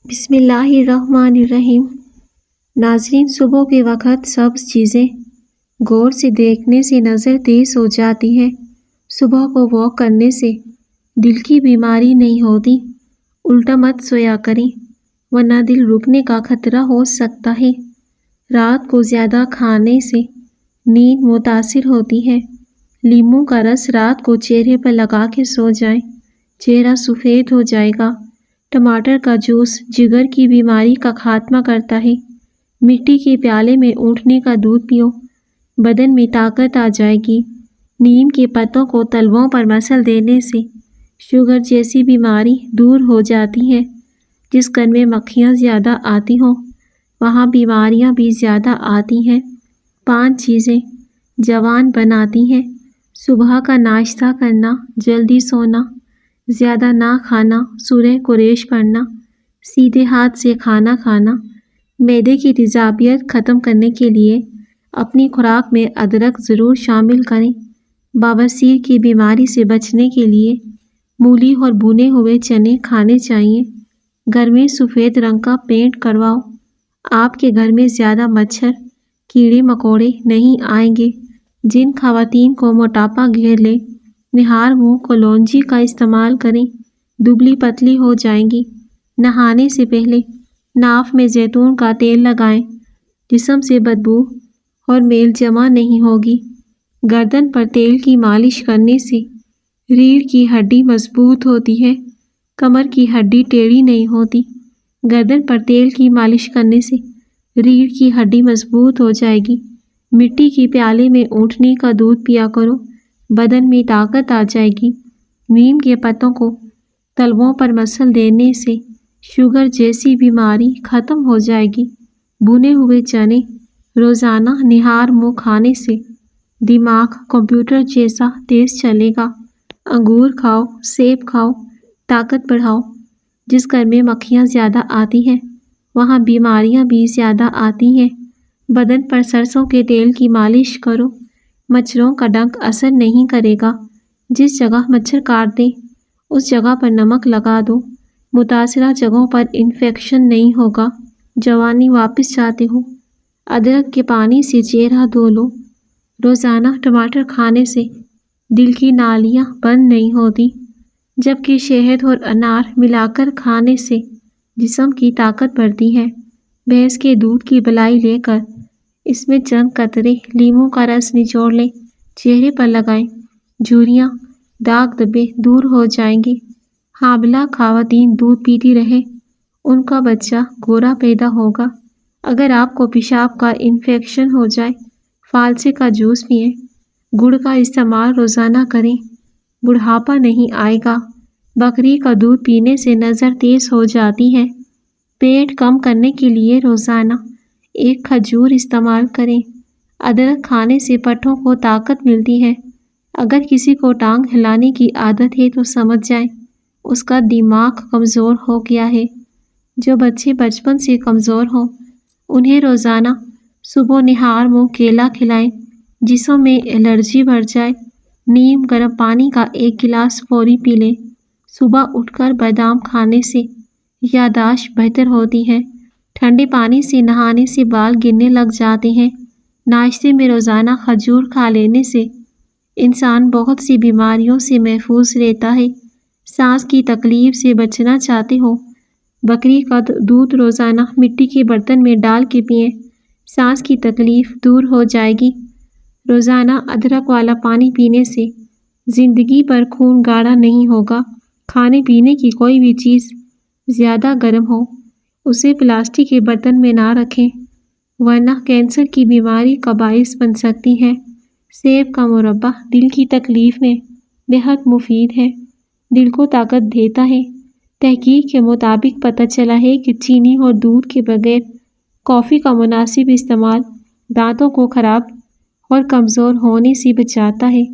بسم اللہ الرحمن الرحیم۔ ناظرین، صبح کے وقت سبز چیزیں غور سے دیکھنے سے نظر تیز ہو جاتی ہے۔ صبح کو واک کرنے سے دل کی بیماری نہیں ہوتی۔ الٹا مت سویا کریں ورنہ دل رکنے کا خطرہ ہو سکتا ہے۔ رات کو زیادہ کھانے سے نیند متاثر ہوتی ہے۔ لیموں کا رس رات کو چہرے پر لگا کے سو جائیں، چہرہ سفید ہو جائے گا۔ ٹماٹر کا جوس جگر کی بیماری کا خاتمہ کرتا ہے۔ مٹی کے پیالے میں اونٹنے کا دودھ پیو، بدن میں طاقت آ جائے گی۔ نیم کے پتوں کو تلووں پر مسل دینے سے شوگر جیسی بیماری دور ہو جاتی ہے۔ جس گھر میں مکھیاں زیادہ آتی ہوں وہاں بیماریاں بھی زیادہ آتی ہیں۔ 5 چیزیں جوان بناتی ہیں۔ صبح کا ناشتہ کرنا، جلدی سونا، زیادہ نہ کھانا، سورہ قریش پڑھنا، سیدھے ہاتھ سے کھانا کھانا، معدے کی تیزابیت ختم کرنے کے لیے اپنی خوراک میں ادرک ضرور شامل کریں۔ بواسیر کی بیماری سے بچنے کے لیے مولی اور بھنے ہوئے چنے کھانے چاہیے۔ گھر میں سفید رنگ کا پینٹ کرواؤ۔ آپ کے گھر میں زیادہ مچھر، کیڑے مکوڑے نہیں آئیں گے۔ جن خواتین کو موٹاپا گھیر لے، نہار منہ کلونجی کا استعمال کریں، دبلی پتلی ہو جائیں گی۔ نہانے سے پہلے ناف میں زیتون کا تیل لگائیں، جسم سے بدبو اور میل جمع نہیں ہوگی۔ گردن پر تیل کی مالش کرنے سے ریڑھ کی ہڈی مضبوط ہوتی ہے، کمر کی ہڈی ٹیڑھی نہیں ہوتی۔ گردن پر تیل کی مالش کرنے سے ریڑھ کی ہڈی مضبوط ہو جائے گی۔ مٹی کے پیالے میں اونٹنے کا دودھ پیا کرو، بدن میں طاقت آ جائے گی۔ نیم کے پتوں کو تلووں پر مسل دینے سے شوگر جیسی بیماری ختم ہو جائے گی۔ بھنے ہوئے چنے روزانہ نہار منہ کھانے سے دماغ کمپیوٹر جیسا تیز چلے گا۔ انگور کھاؤ، سیب کھاؤ، طاقت بڑھاؤ۔ جس گھر میں مکھیاں زیادہ آتی ہیں وہاں بیماریاں بھی زیادہ آتی ہیں۔ بدن پر سرسوں کے تیل کی مالش کرو، مچھروں کا ڈنک اثر نہیں کرے گا۔ جس جگہ مچھر کاٹ دیں اس جگہ پر نمک لگا دو، متاثرہ جگہوں پر انفیکشن نہیں ہوگا۔ جوانی واپس چاہتے ہو؟ ادرک کے پانی سے چہرہ دھو لو۔ روزانہ ٹماٹر کھانے سے دل کی نالیاں بند نہیں ہوتی، جبکہ شہد اور انار ملا کر کھانے سے جسم کی طاقت بڑھتی ہے۔ بھینس کے دودھ کی بلائی لے کر اس میں چند قطرے لیموں کا رس نچوڑ لیں، چہرے پر لگائیں، جھریاں، داغ دھبے دور ہو جائیں گے۔ حاملہ خواتین دودھ پیتی رہیں، ان کا بچہ گورا پیدا ہوگا۔ اگر آپ کو پیشاب کا انفیکشن ہو جائے، فالسے کا جوس پئیں، گڑ کا استعمال روزانہ کریں، بڑھاپا نہیں آئے گا۔ بکری کا دودھ پینے سے نظر تیز ہو جاتی ہے۔ پیٹ کم کرنے کے لیے روزانہ 1 کھجور استعمال کریں۔ ادرک کھانے سے پٹھوں کو طاقت ملتی ہے۔ اگر کسی کو ٹانگ ہلانے کی عادت ہے تو سمجھ جائیں اس کا دماغ کمزور ہو گیا ہے۔ جو بچے بچپن سے کمزور ہوں انہیں روزانہ صبح نہار منہ کیلا کھلائیں۔ جسم میں الرجی بڑھ جائے، نیم گرم پانی کا 1 گلاس فوری پی لیں۔ صبح اٹھ کر بادام کھانے سے یادداشت بہتر ہوتی ہے۔ ٹھنڈے پانی سے نہانے سے بال گرنے لگ جاتے ہیں۔ ناشتے میں روزانہ کھجور کھا لینے سے انسان بہت سی بیماریوں سے محفوظ رہتا ہے۔ سانس کی تکلیف سے بچنا چاہتے ہو؟ بکری کا دودھ روزانہ مٹی کے برتن میں ڈال کے پئیں، سانس کی تکلیف دور ہو جائے گی۔ روزانہ ادرک والا پانی پینے سے زندگی بھر خون گاڑھا نہیں ہوگا۔ کھانے پینے کی کوئی بھی چیز زیادہ گرم ہو اسے پلاسٹک کے برتن میں نہ رکھیں، ورنہ کینسر کی بیماری کا باعث بن سکتی ہے۔ سیب کا مربا دل کی تکلیف میں بہت مفید ہے، دل کو طاقت دیتا ہے۔ تحقیق کے مطابق پتہ چلا ہے کہ چینی اور دودھ کے بغیر کافی کا مناسب استعمال دانتوں کو خراب اور کمزور ہونے سے بچاتا ہے۔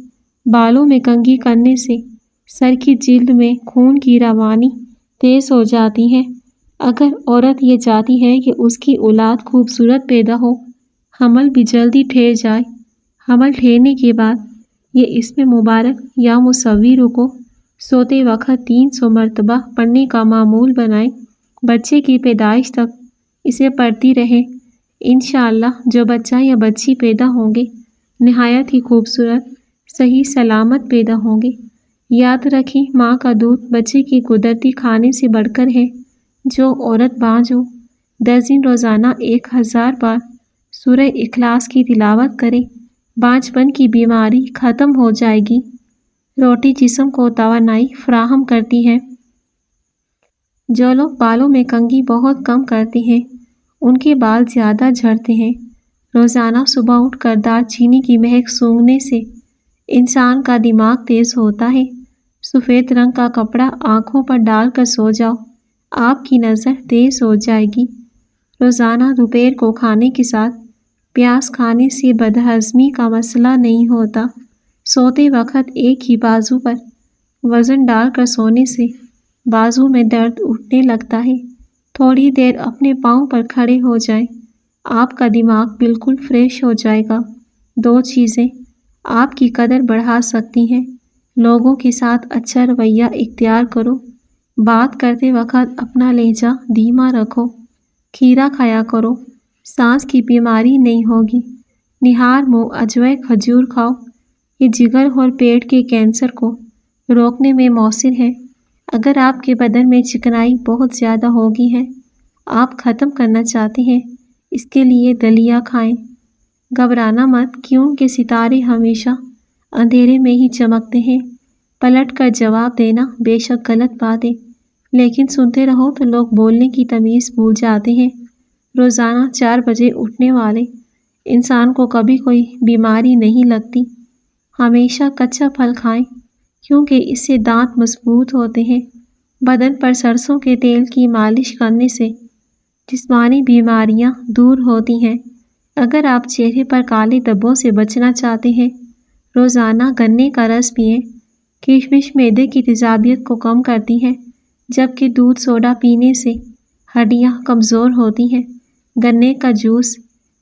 بالوں میں کنگھی کرنے سے سر کی جلد میں خون کی روانی تیز ہو جاتی ہے۔ اگر عورت یہ چاہتی ہے کہ اس کی اولاد خوبصورت پیدا ہو، حمل بھی جلدی ٹھہر جائے، حمل ٹھہرنے کے بعد یہ اسم مبارک یا مصوّر کو سوتے وقت 300 مرتبہ پڑھنے کا معمول بنائیں بچے کی پیدائش تک اسے پڑھتی رہے۔ انشاءاللہ جو بچہ یا بچی پیدا ہوں گے نہایت ہی خوبصورت صحیح سلامت پیدا ہوں گے۔ یاد رکھیں ماں کا دودھ بچے کی قدرتی کھانے سے بڑھ کر ہے۔ جو عورت بانجھ ہو 10 دن روزانہ 1000 بار سورہ اخلاص کی تلاوت کرے، بانجھ پن کی بیماری ختم ہو جائے گی۔ روٹی جسم کو توانائی فراہم کرتی ہے۔ جو لوگ بالوں میں کنگھی بہت کم کرتے ہیں ان کے بال زیادہ جھڑتے ہیں۔ روزانہ صبح اٹھ کر دار چینی کی مہک سونگھنے سے انسان کا دماغ تیز ہوتا ہے۔ سفید رنگ کا کپڑا آنکھوں پر ڈال کر سو جاؤ، آپ کی نظر تیز ہو جائے گی۔ روزانہ دوپہر کو کھانے کے ساتھ پیاز کھانے سے بدہضمی کا مسئلہ نہیں ہوتا۔ سوتے وقت ایک ہی بازو پر وزن ڈال کر سونے سے بازو میں درد اٹھنے لگتا ہے۔ تھوڑی دیر اپنے پاؤں پر کھڑے ہو جائیں، آپ کا دماغ بالکل فریش ہو جائے گا۔ 2 چیزیں آپ کی قدر بڑھا سکتی ہیں۔ لوگوں کے ساتھ اچھا رویہ اختیار کرو۔ بات کرتے وقت اپنا لہجہ دھیما رکھو۔ کھیرا کھایا کرو، سانس کی بیماری نہیں ہوگی۔ نہار منہ اجوائے کھجور کھاؤ، یہ جگر اور پیٹ کے کینسر کو روکنے میں مؤثر ہے۔ اگر آپ کے بدن میں چکنائی بہت زیادہ ہوگی ہے، آپ ختم کرنا چاہتے ہیں، اس کے لیے دلیا کھائیں۔ گھبرانا مت، کیونکہ ستارے ہمیشہ اندھیرے میں ہی چمکتے ہیں۔ پلٹ کر جواب دینا بے شک غلط بات ہے، لیکن سنتے رہو تو لوگ بولنے کی تمیز بھول جاتے ہیں۔ روزانہ 4 بجے اٹھنے والے انسان کو کبھی کوئی بیماری نہیں لگتی۔ ہمیشہ کچا پھل کھائیں کیونکہ اس سے دانت مضبوط ہوتے ہیں۔ بدن پر سرسوں کے تیل کی مالش کرنے سے جسمانی بیماریاں دور ہوتی ہیں۔ اگر آپ چہرے پر کالے دھبوں سے بچنا چاہتے ہیں، روزانہ گنے کا رس پئیں۔ کشمش معدے کی تیزابیت کو کم کرتی ہے، جبکہ دودھ سوڈا پینے سے ہڈیاں کمزور ہوتی ہیں۔ گنے کا جوس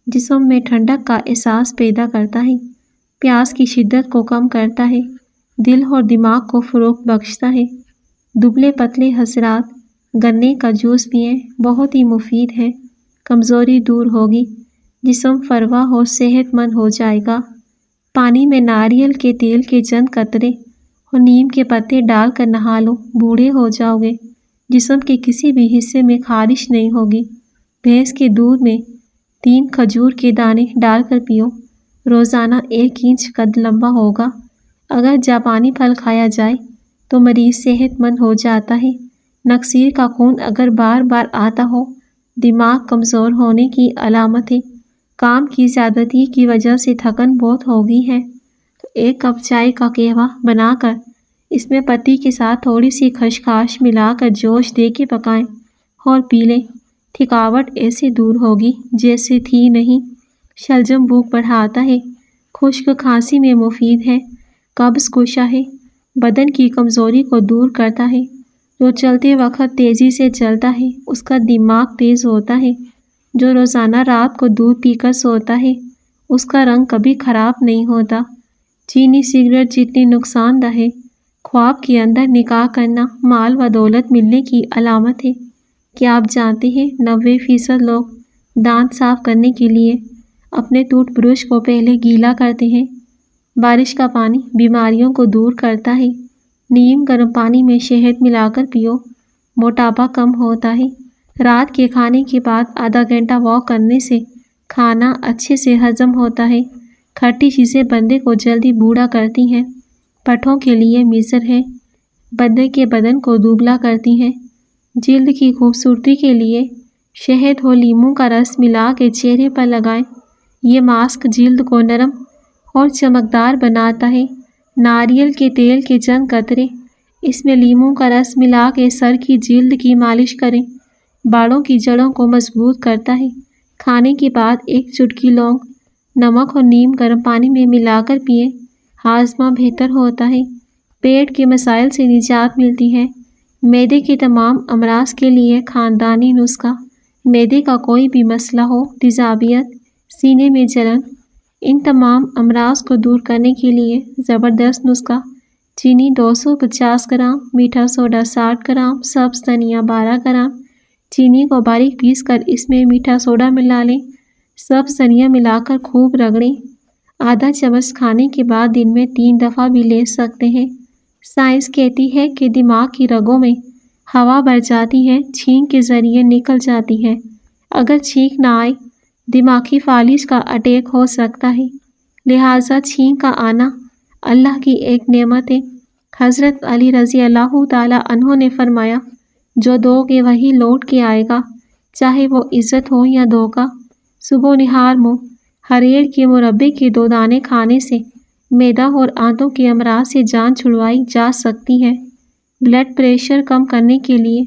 جسم میں ٹھنڈک کا احساس پیدا کرتا ہے، پیاس کی شدت کو کم کرتا ہے، دل اور دماغ کو فروغ بخشتا ہے۔ دبلے پتلے حضرات گنے کا جوس پئیں، بہت ہی مفید ہے۔ کمزوری دور ہوگی، جسم فروا اور صحت مند ہو جائے گا۔ پانی میں ناریل کے تیل کے چند قطرے اور نیم کے پتے ڈال کر نہا لو، بوڑھے ہو جاؤ گے۔ جسم کے کسی بھی حصے میں خارش نہیں ہوگی۔ بھینس کے دودھ میں 3 کھجور کے دانے ڈال کر پیو، روزانہ 1 انچ قد لمبا ہوگا۔ اگر جاپانی پھل کھایا جائے تو مریض صحت مند ہو جاتا ہے۔ نکسیر کا خون اگر بار بار آتا ہو، دماغ کمزور ہونے کی علامت ہے۔ کام کی زیادتی کی وجہ سے تھکن بہت ہوگی ہے تو 1 کپ چائے کا قہوہ بنا کر اس میں پتی کے ساتھ تھوڑی سی خسخاش ملا کر جوش دے کے پکائیں اور پی لیں۔ تھکاوٹ ایسے دور ہوگی جیسے تھی نہیں۔ شلجم بھوک بڑھاتا ہے، خشک کھانسی میں مفید ہے، قبض کشا ہے، بدن کی کمزوری کو دور کرتا ہے۔ جو چلتے وقت تیزی سے چلتا ہے اس کا دماغ تیز ہوتا ہے۔ جو روزانہ رات کو دودھ پی کر سوتا ہے اس کا رنگ کبھی خراب نہیں ہوتا۔ چینی سگریٹ جتنی نقصان دہ ہے، خواب کے اندر نکاح کرنا مال و دولت ملنے کی علامت ہے۔ کیا آپ جانتے ہیں 90% لوگ دانت صاف کرنے کے لیے اپنے ٹوتھ برش کو پہلے گیلا کرتے ہیں۔ بارش کا پانی بیماریوں کو دور کرتا ہے۔ نیم گرم پانی میں شہد ملا کر پیو، موٹاپا کم ہوتا ہے۔ رات کے کھانے کے بعد آدھا گھنٹہ واک کرنے سے کھانا اچھے سے ہضم ہوتا ہے۔ کھٹی چیزیں بندے کو جلدی بوڑھا کرتی ہیں۔ پٹھوں کے لیے مضر ہے، بندے کے بدن کو دبلا کرتی ہیں۔ جلد کی خوبصورتی کے لیے شہد اور لیموں کا رس ملا کے چہرے پر لگائیں، یہ ماسک جلد کو نرم اور چمکدار بناتا ہے۔ ناریل کے تیل کے چند قطرے اس میں لیموں کا رس ملا کے سر کی جلد کی مالش کریں، باڑوں کی جڑوں کو مضبوط کرتا ہے۔ کھانے کے بعد 1 چٹکی لونگ نمک اور نیم گرم پانی میں ملا کر پئیں، ہاضمہ بہتر ہوتا ہے، پیٹ کے مسائل سے نجات ملتی ہے۔ معدے کے تمام امراض کے لیے خاندانی نسخہ، معدے کا کوئی بھی مسئلہ ہو، تیزابیت، سینے میں جلن، ان تمام امراض کو دور کرنے کے لیے زبردست نسخہ: چینی 250 گرام، میٹھا سوڈا 60 گرام، سبز دھنیا 12 گرام، چینی کو باریک پیس کر اس میں میٹھا سوڈا ملا لیں، سب سنیاں ملا کر خوب رگڑیں۔ آدھا چمچ کھانے کے بعد دن میں 3 دفعہ بھی لے سکتے ہیں۔ سائنس کہتی ہے کہ دماغ کی رگوں میں ہوا بڑھ جاتی ہے، چھینک کے ذریعے نکل جاتی ہے۔ اگر چھینک نہ آئے، دماغی فالج کا اٹیک ہو سکتا ہے، لہٰذا چھینک کا آنا اللہ کی ایک نعمت ہے۔ حضرت علی رضی اللہ تعالیٰ عنہ نے فرمایا، جو دو گے وہی لوٹ کے آئے گا، چاہے وہ عزت ہو یا دھوکہ۔ صبح نہار منہ ہریڑ کے مربے کے 2 دانے کھانے سے معدہ اور آنتوں کے امراض سے جان چھڑوائی جا سکتی ہے۔ بلڈ پریشر کم کرنے کے لیے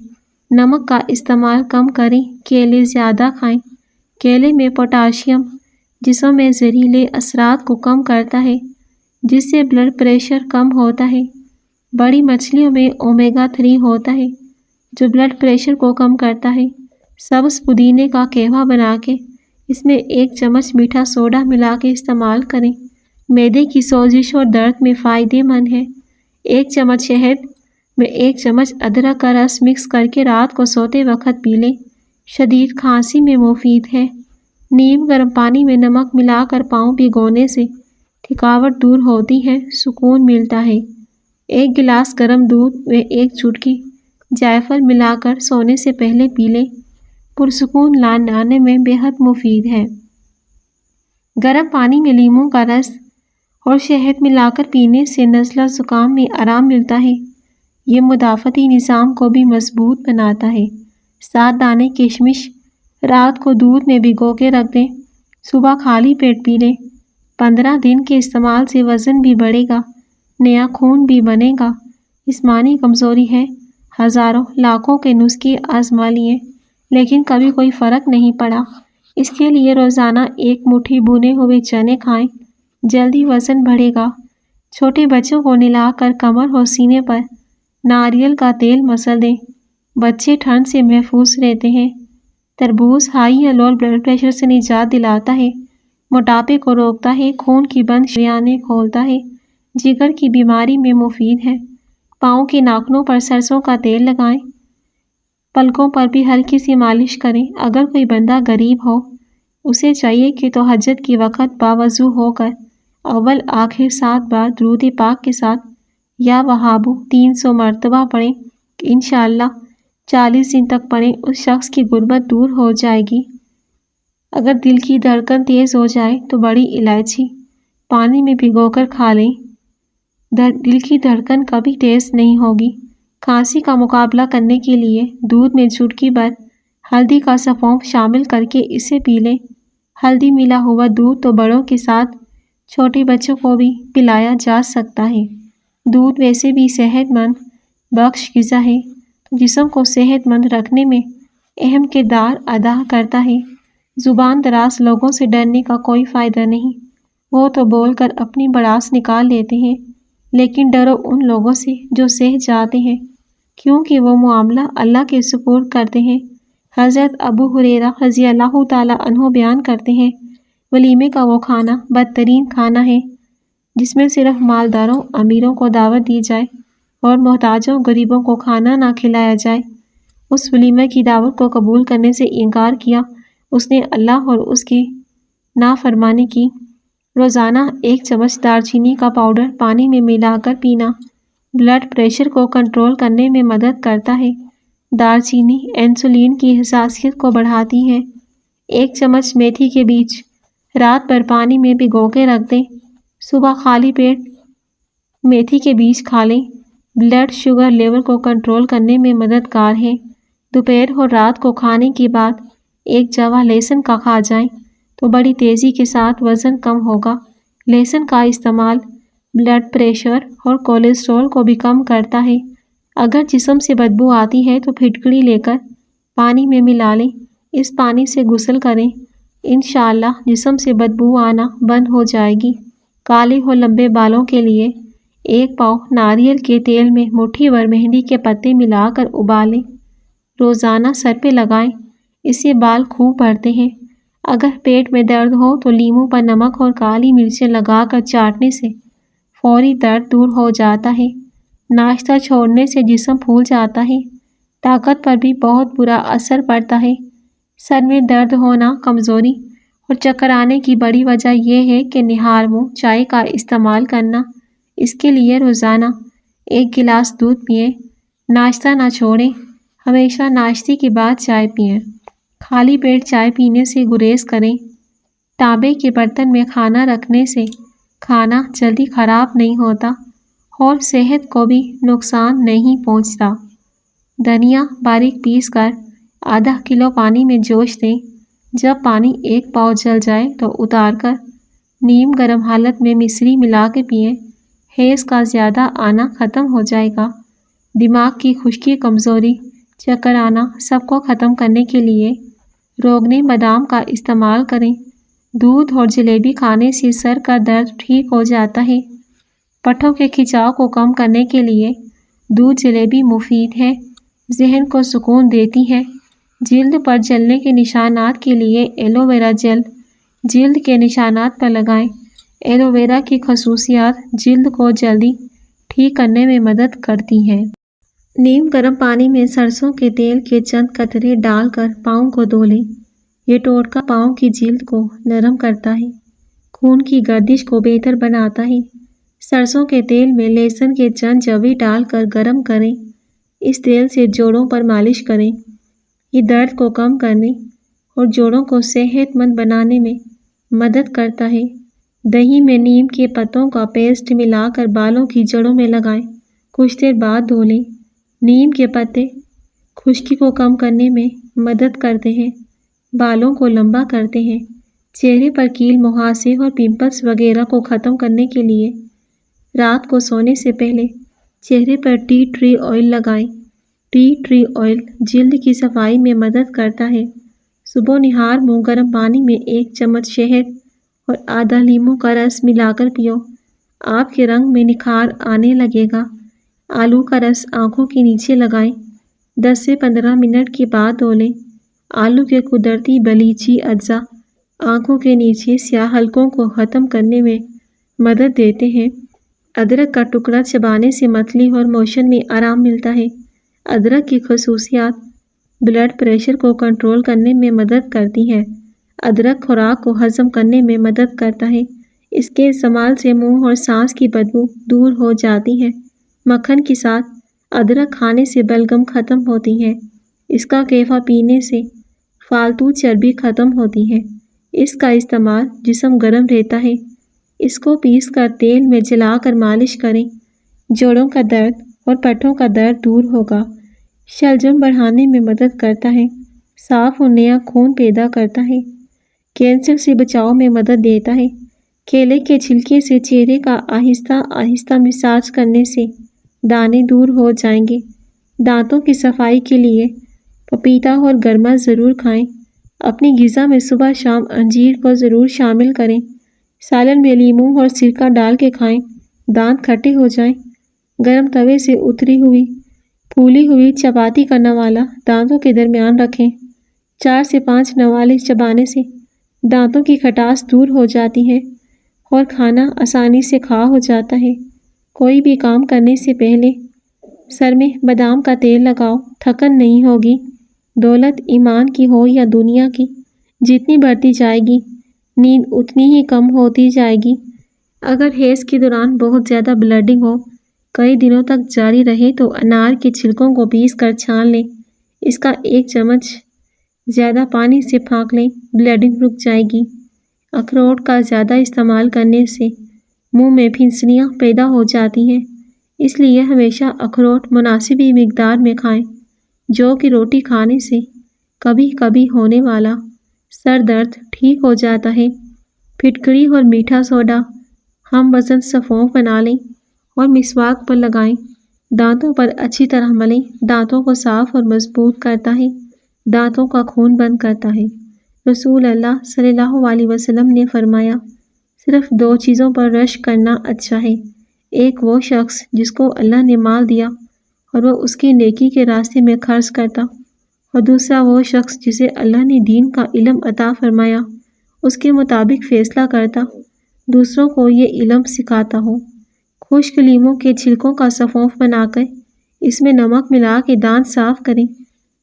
نمک کا استعمال کم کریں، کیلے زیادہ کھائیں۔ کیلے میں پوٹاشیم جسم میں زہریلے اثرات کو کم کرتا ہے، جس سے بلڈ پریشر کم ہوتا ہے۔ بڑی مچھلیوں میں اومیگا 3 ہوتا ہے، جو بلڈ پریشر کو کم کرتا ہے۔ سبز پودینے کا قہوہ بنا کے اس میں 1 چمچ میٹھا سوڈا ملا کے استعمال کریں، معدے کی سوزش اور درد میں فائدہ مند ہے۔ 1 چمچ شہد میں 1 چمچ ادرک کا رس مکس کر کے رات کو سوتے وقت پی لیں، شدید کھانسی میں مفید ہے۔ نیم گرم پانی میں نمک ملا کر پاؤں بھگونے سے تھکاوٹ دور ہوتی ہے، سکون ملتا ہے۔ 1 گلاس گرم دودھ میں 1 چٹکی جائفل ملا کر سونے سے پہلے پی لیں، پرسکون لانے میں بہت مفید ہے۔ گرم پانی میں لیموں کا رس اور شہد ملا کر پینے سے نزلہ زکام میں آرام ملتا ہے۔ یہ مدافعتی نظام کو بھی مضبوط بناتا ہے۔ 7 دانے کشمش رات کو دودھ میں بھگو کے رکھ دیں، صبح خالی پیٹ پی لیں۔ 15 دن کے استعمال سے وزن بھی بڑھے گا، نیا خون بھی بنے گا۔ جسمانی کمزوری ہے، ہزاروں لاکھوں کے نسخے آزما لیے لیکن کبھی کوئی فرق نہیں پڑا۔ اس کے لیے روزانہ 1 مٹھی بھنے ہوئے چنے کھائیں، جلدی وزن بڑھے گا۔ چھوٹے بچوں کو نہلا کر کمر اور سینے پر ناریل کا تیل مسل دیں، بچے ٹھنڈ سے محفوظ رہتے ہیں۔ تربوز ہائی یا لو بلڈ پریشر سے نجات دلاتا ہے، موٹاپے کو روکتا ہے، خون کی بند شریانیں کھولتا ہے، جگر کی بیماری میں مفید ہے۔ پاؤں کے ناخنوں پر سرسوں کا تیل لگائیں، پلکوں پر بھی ہلکی سی مالش کریں۔ اگر کوئی بندہ غریب ہو، اسے چاہیے کہ تہجد کے وقت باوضو ہو کر اول آخر 7 بار درود پاک کے ساتھ یا وہابو 300 مرتبہ پڑھیں۔ انشاءاللہ 40 دن تک پڑھیں، اس شخص کی غربت دور ہو جائے گی۔ اگر دل کی دھڑکن تیز ہو جائے تو بڑی الائچی پانی میں بھگو کر کھا لیں، دل کی دھڑکن کبھی تیز نہیں ہوگی۔ کھانسی کا مقابلہ کرنے کے لیے دودھ میں چٹکی بھر ہلدی کا سفونف شامل کر کے اسے پی لیں۔ ہلدی ملا ہوا دودھ تو بڑوں کے ساتھ چھوٹے بچوں کو بھی پلایا جا سکتا ہے۔ دودھ ویسے بھی صحت مند بخش غذا ہے، جسم کو صحت مند رکھنے میں اہم کردار ادا کرتا ہے۔ زبان دراز لوگوں سے ڈرنے کا کوئی فائدہ نہیں، وہ تو بول کر اپنی بڑاس نکال لیتے ہیں، لیکن ڈرو ان لوگوں سے جو سہ جاتے ہیں، کیونکہ وہ معاملہ اللہ کے سپرد کرتے ہیں۔ حضرت ابو ہریرہ رضی اللہ تعالیٰ عنہ بیان کرتے ہیں، ولیمے کا وہ کھانا بدترین کھانا ہے جس میں صرف مالداروں امیروں کو دعوت دی جائے اور محتاجوں غریبوں کو کھانا نہ کھلایا جائے۔ اس ولیمے کی دعوت کو قبول کرنے سے انکار کیا، اس نے اللہ اور اس کی نافرمانی کی۔ روزانہ 1 چمچ دار چینی کا پاؤڈر پانی میں ملا کر پینا بلڈ پریشر کو کنٹرول کرنے میں مدد کرتا ہے۔ دار چینی انسولین کی حساسیت کو بڑھاتی ہے۔ 1 چمچ میتھی کے بیج رات بھر پانی میں بھگو کے رکھ دیں، صبح خالی پیٹ میتھی کے بیج کھا لیں، بلڈ شوگر لیول کو کنٹرول کرنے میں مددگار ہے۔ دوپہر اور رات کو کھانے کے بعد 1 جوا لہسن کا کھا جائیں تو بڑی تیزی کے ساتھ وزن کم ہوگا۔ لہسن کا استعمال بلڈ پریشر اور کولیسٹرول کو بھی کم کرتا ہے۔ اگر جسم سے بدبو آتی ہے تو پھٹکڑی لے کر پانی میں ملا لیں، اس پانی سے غسل کریں، انشاءاللہ جسم سے بدبو آنا بند ہو جائے گی۔ کالے اور لمبے بالوں کے لیے 1 پاؤ ناریل کے تیل میں مٹھی بھر مہندی کے پتے ملا کر ابالیں، روزانہ سر پہ لگائیں، اس سے بال خوب بڑھتے ہیں۔ اگر پیٹ میں درد ہو تو لیموں پر نمک اور کالی مرچیں لگا کر چاٹنے سے فوری درد دور ہو جاتا ہے۔ ناشتہ چھوڑنے سے جسم پھول جاتا ہے، طاقت پر بھی بہت برا اثر پڑتا ہے۔ سر میں درد ہونا، کمزوری اور چکر آنے کی بڑی وجہ یہ ہے کہ نہار منہ چائے کا استعمال کرنا۔ اس کے لیے روزانہ 1 گلاس دودھ پئیں۔ ناشتہ نہ چھوڑیں، ہمیشہ ناشتے کے بعد چائے پئیں۔ خالی پیٹ چائے پینے سے گریز کریں۔ تانبے کے برتن میں کھانا رکھنے سے کھانا جلدی خراب نہیں ہوتا اور صحت کو بھی نقصان نہیں پہنچتا۔ دھنیا باریک پیس کر ½ کلو پانی میں جوش دیں۔ جب پانی 1 پاؤ جل جائے تو اتار کر نیم گرم حالت میں مصری ملا کے پئیں۔ ہیض کا زیادہ آنا ختم ہو جائے گا۔ دماغ کی خشکی، کمزوری، چکر آنا سب کو ختم کرنے کے لیے روغن بادام کا استعمال کریں۔ دودھ اور جلیبی کھانے سے سر کا درد ٹھیک ہو جاتا ہے۔ پٹھوں کے کھچاؤ کو کم کرنے کے لیے دودھ جلیبی مفید ہے، ذہن کو سکون دیتی ہے۔ جلد پر جلنے کے نشانات کے لیے ایلو ویرا جیل جلد کے نشانات پر لگائیں۔ ایلو ویرا کی خصوصیات جلد کو جلدی ٹھیک کرنے میں مدد کرتی ہیں۔ نیم گرم پانی میں سرسوں کے تیل کے چند قطرے ڈال کر پاؤں کو دھو لیں۔ یہ ٹوٹکا پاؤں کی جلد کو نرم کرتا ہے، خون کی گردش کو بہتر بناتا ہے۔ سرسوں کے تیل میں لہسن کے چند جویں ڈال کر گرم کریں۔ اس تیل سے جوڑوں پر مالش کریں۔ یہ درد کو کم کرنے اور جوڑوں کو صحت مند بنانے میں مدد کرتا ہے۔ دہی میں نیم کے پتوں کا پیسٹ ملا کر بالوں کی جڑوں میں لگائیں، کچھ دیر بعد دھو لیں۔ نیم کے پتے خشکی کو کم کرنے میں مدد کرتے ہیں، بالوں کو لمبا کرتے ہیں۔ چہرے پر کیل، مہاسے اور پمپلز وغیرہ کو ختم کرنے کے لیے رات کو سونے سے پہلے چہرے پر ٹی ٹری آئل لگائیں۔ ٹی ٹری آئل جلد کی صفائی میں مدد کرتا ہے۔ صبح نہار منہ گرم پانی میں 1 چمچ شہد اور آدھا لیموں کا رس ملا کر پیو، آپ کے رنگ میں نکھار آنے لگے گا۔ آلو کا رس آنکھوں کے نیچے لگائیں، 10 سے 15 منٹ کے بعد دھو لیں۔ آلو کے قدرتی بلیچی اجزاء آنکھوں کے نیچے سیاہ حلقوں کو ختم کرنے میں مدد دیتے ہیں۔ ادرک کا ٹکڑا چبانے سے متلی اور موشن میں آرام ملتا ہے۔ ادرک کی خصوصیات بلڈ پریشر کو کنٹرول کرنے میں مدد کرتی ہیں۔ ادرک خوراک کو ہضم کرنے میں مدد کرتا ہے۔ اس کے استعمال سے منہ اور سانس کی بدبو دور ہو جاتی ہے۔ مکھن کے ساتھ ادرک کھانے سے بلغم ختم ہوتی ہے۔ اس کا قہوہ پینے سے فالتو چربی ختم ہوتی ہے۔ اس کا استعمال جسم گرم رہتا ہے۔ اس کو پیس کر تیل میں جلا کر مالش کریں، جوڑوں کا درد اور پٹھوں کا درد دور ہوگا۔ شلجم بڑھانے میں مدد کرتا ہے، صاف اور نیا خون پیدا کرتا ہے، کینسر سے بچاؤ میں مدد دیتا ہے۔ کیلے کے چھلکے سے چہرے کا آہستہ آہستہ مساج کرنے سے دانے دور ہو جائیں گے۔ دانتوں کی صفائی کے لیے پپیتا اور گرما ضرور کھائیں۔ اپنی غذا میں صبح شام انجیر کو ضرور شامل کریں۔ سالن میں لیموں اور سرکہ ڈال کے کھائیں، دانت کھٹے ہو جائیں۔ گرم توے سے اتری ہوئی پھولی ہوئی چپاتی کا نوالا دانتوں کے درمیان رکھیں۔ 4 سے 5 نوالے چبانے سے دانتوں کی کھٹاس دور ہو جاتی ہے اور کھانا آسانی سے کھا ہو جاتا ہے۔ کوئی بھی کام کرنے سے پہلے سر میں بادام کا تیل لگاؤ، تھکن نہیں ہوگی۔ دولت ایمان کی ہو یا دنیا کی، جتنی بڑھتی جائے گی نیند اتنی ہی کم ہوتی جائے گی۔ اگر حیض کے دوران بہت زیادہ بلیڈنگ ہو، کئی دنوں تک جاری رہے تو انار کے چھلکوں کو پیس کر چھان لیں، اس کا 1 چمچ زیادہ پانی سے پھانک لیں، بلیڈنگ رک جائے گی۔ اخروٹ کا زیادہ استعمال کرنے سے منہ میں پھنسیاں پیدا ہو جاتی ہیں، اس لیے ہمیشہ اخروٹ مناسب مقدار میں کھائیں۔ جو کہ روٹی کھانے سے کبھی کبھی ہونے والا سر درد ٹھیک ہو جاتا ہے۔ پھٹکری اور میٹھا سوڈا ہم وزن سفونف بنا لیں اور مسواک پر لگائیں، دانتوں پر اچھی طرح ملیں، دانتوں کو صاف اور مضبوط کرتا ہے، دانتوں کا خون بند کرتا ہے۔ رسول اللہ صلی اللہ علیہ وسلم نے فرمایا، صرف 2 چیزوں پر رشک کرنا اچھا ہے، ایک وہ شخص جس کو اللہ نے مال دیا اور وہ اس کی نیکی کے راستے میں خرچ کرتا، اور دوسرا وہ شخص جسے اللہ نے دین کا علم عطا فرمایا، اس کے مطابق فیصلہ کرتا، دوسروں کو یہ علم سکھاتا ہو۔ خشک لیموں کے چھلکوں کا سفونف بنا کر اس میں نمک ملا کے دانت صاف کریں۔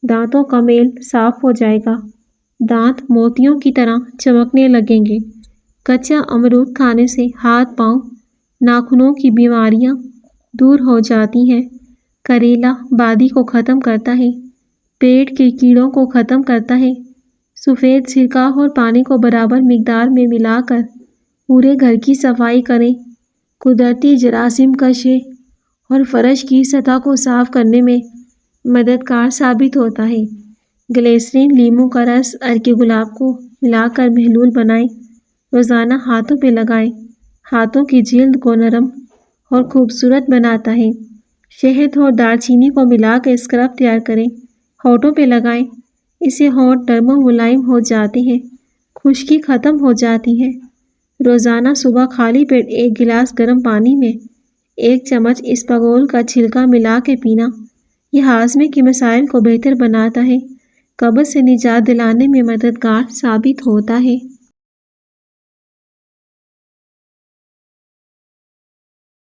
دانتوں کا میل صاف ہو جائے گا، دانت موتیوں کی طرح چمکنے لگیں گے۔ کچا امرود کھانے سے ہاتھ پاؤں ناخنوں کی بیماریاں دور ہو جاتی ہیں۔ کریلا بادی کو ختم کرتا ہے، پیٹ کے کیڑوں کو ختم کرتا ہے۔ سفید سرکہ اور پانی کو برابر مقدار میں ملا کر پورے گھر کی صفائی کریں۔ قدرتی جراثیم کش ہے اور فرش کی سطح کو صاف کرنے میں مددگار ثابت ہوتا ہے۔ گلیسرین، لیموں کا رس، ارکے گلاب کو ملا کر محلول بنائیں، روزانہ ہاتھوں پہ لگائیں۔ ہاتھوں کی جلد کو نرم اور خوبصورت بناتا ہے۔ شہد اور دار چینی کو ملا کر اسکرب تیار کریں، ہونٹوں پہ لگائیں، اس سے ہونٹ نرم و ملائم ہو جاتے ہیں، خشکی ختم ہو جاتی ہے۔ روزانہ صبح خالی پیٹ 1 گلاس گرم پانی میں 1 چمچ اسپاغول کا چھلکا ملا کے پینا، یہ ہاضمے کے مسائل کو بہتر بناتا ہے، قبض سے نجات دلانے میں مددگار ثابت ہوتا ہے۔